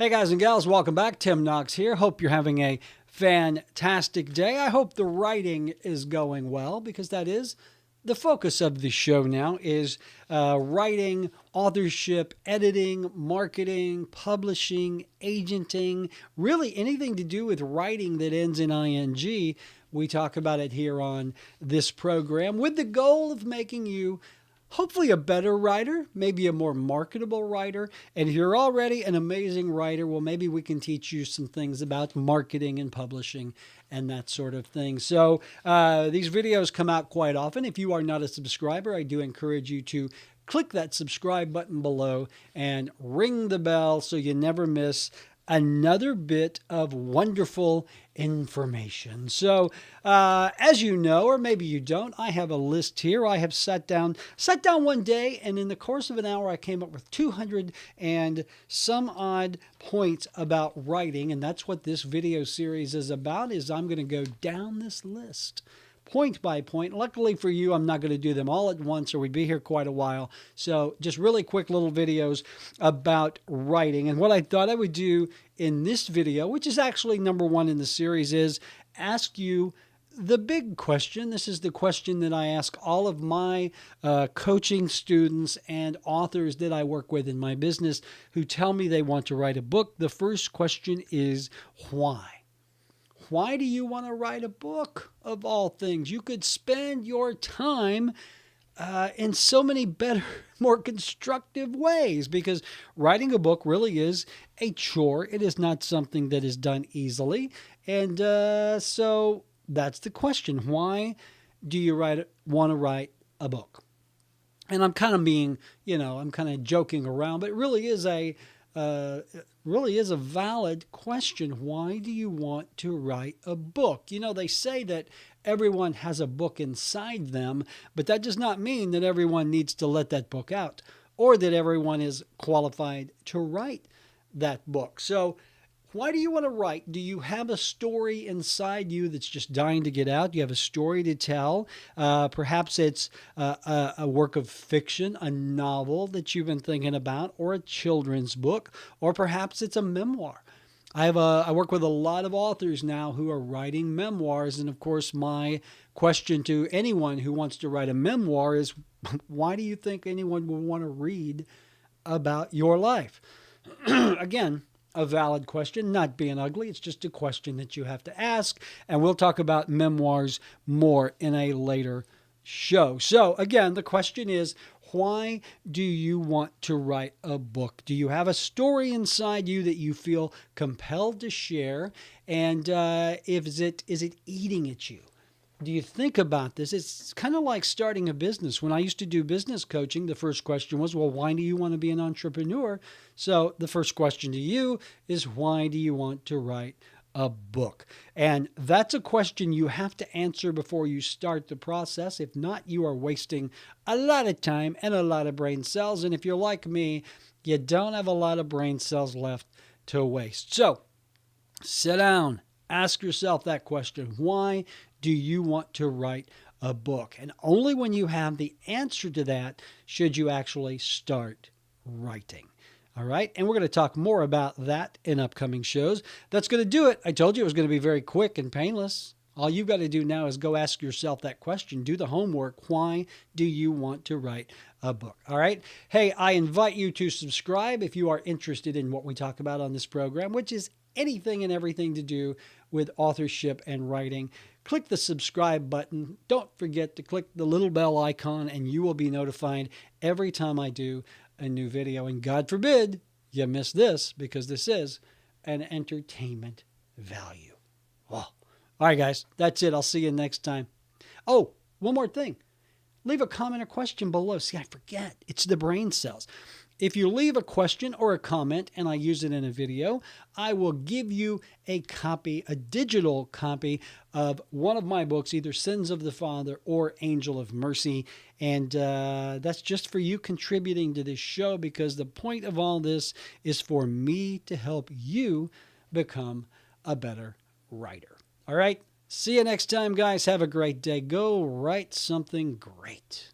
Hey guys and gals, welcome back. Tim Knox here. Hope you're having a fantastic day. I hope the writing is going well because that is the focus of the show now is writing, authorship, editing, marketing, publishing, agenting, really anything to do with writing that ends in ing. We talk about it here on this program with the goal of making you hopefully a better writer, maybe a more marketable writer. And if you're already an amazing writer, well, maybe we can teach you some things about marketing and publishing and that sort of thing. So these videos come out quite often. If you are not a subscriber, I do encourage you to click that subscribe button below and ring the bell so you never miss another bit of wonderful information. So as you know, or maybe you don't, I have a list here. I have sat down one day, and in the course of an hour, I came up with 200 and some odd points about writing. And that's what this video series is about, is I'm going to go down this list point by point. Luckily for you, I'm not going to do them all at once or we'd be here quite a while. So just really quick little videos about writing. And what I thought I would do in this video, which is actually number one in the series, is ask you the big question. This is the question that I ask all of my coaching students and authors that I work with in my business who tell me they want to write a book. The first question is why? Why do you want to write a book, of all things? You could spend your time in so many better, more constructive ways, because writing a book really is a chore. It is not something that is done easily. And so that's the question. Why do you want to write a book? And I'm kind of being, I'm kind of joking around, but it really is a valid question. Why do you want to write a book? They say that everyone has a book inside them, but that does not mean that everyone needs to let that book out or that everyone is qualified to write that book. So why do you want to write? Do you have a story inside you that's just dying to get out? Do you have a story to tell? Perhaps it's a work of fiction, a novel that you've been thinking about, or a children's book, or perhaps it's a memoir. I work with a lot of authors now who are writing memoirs. And of course, my question to anyone who wants to write a memoir is, why do you think anyone would want to read about your life? Again, a valid question, not being ugly. It's just a question that you have to ask. And we'll talk about memoirs more in a later show. So again, the question is, why do you want to write a book? Do you have a story inside you that you feel compelled to share? And is it eating at you? Do you think about this? It's kind of like starting a business. When I used to do business coaching, the first question was, well, why do you want to be an entrepreneur? So the first question to you is, why do you want to write a book? And that's a question you have to answer before you start the process. If not, you are wasting a lot of time and a lot of brain cells. And if you're like me, you don't have a lot of brain cells left to waste. So sit down, ask yourself that question. Why do you want to write a book? And only when you have the answer to that should you actually start writing. All right. And we're going to talk more about that in upcoming shows. That's going to do it. I told you it was going to be very quick and painless. All you've got to do now is go ask yourself that question. Do the homework. Why do you want to write a book? All right. Hey, I invite you to subscribe if you are interested in what we talk about on this program, which is anything and everything to do with authorship and writing. Click the subscribe button. Don't forget to click the little bell icon and you will be notified every time I do a new video. And God forbid you miss this, because this is an entertainment value. Well, all right, guys, that's it. I'll see you next time. Oh, one more thing. Leave a comment or question below. See, I forget. It's the brain cells. If you leave a question or a comment and I use it in a video, I will give you a copy, a digital copy of one of my books, either Sins of the Father or Angel of Mercy. And that's just for you contributing to this show, because the point of all this is for me to help you become a better writer. All right. See you next time, guys. Have a great day. Go write something great.